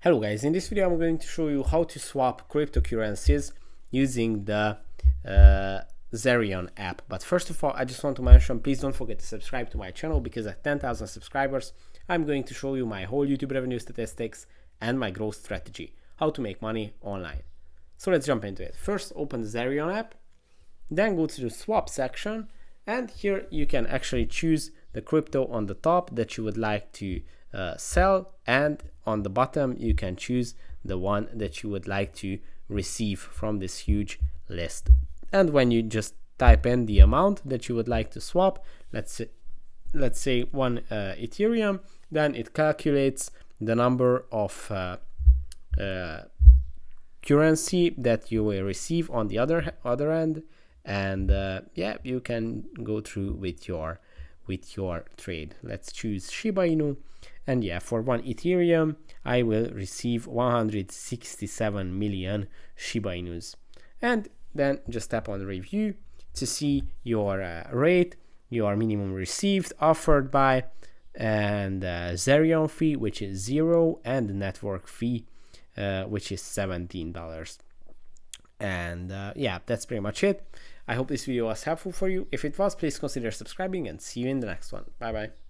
Hello guys, in this video I'm going to show you how to swap cryptocurrencies using the Zerion app. But first of all, I just want to mention, please don't forget to subscribe to my channel, because at 10,000 subscribers I'm going to show you my whole YouTube revenue statistics and my growth strategy, how to make money online. So let's jump into it. First, open the Zerion app, then go to the swap section, and here you can actually choose the crypto on the top that you would like to sell, and on the bottom you can choose the one that you would like to receive from this huge list. And when you just type in the amount that you would like to swap, let's say 1 Ethereum, then it calculates the number of currency that you will receive on the other end, and yeah, you can go through with your trade. Let's choose Shiba Inu, and yeah, for 1 Ethereum I will receive 167 million Shiba Inus. And then just tap on review to see your rate, your minimum received, offered by, and Zerion fee, which is 0, and the network fee, which is $17. And yeah, that's pretty much it. I hope this video was helpful for you. If it was, please consider subscribing, and see you in the next one. Bye bye.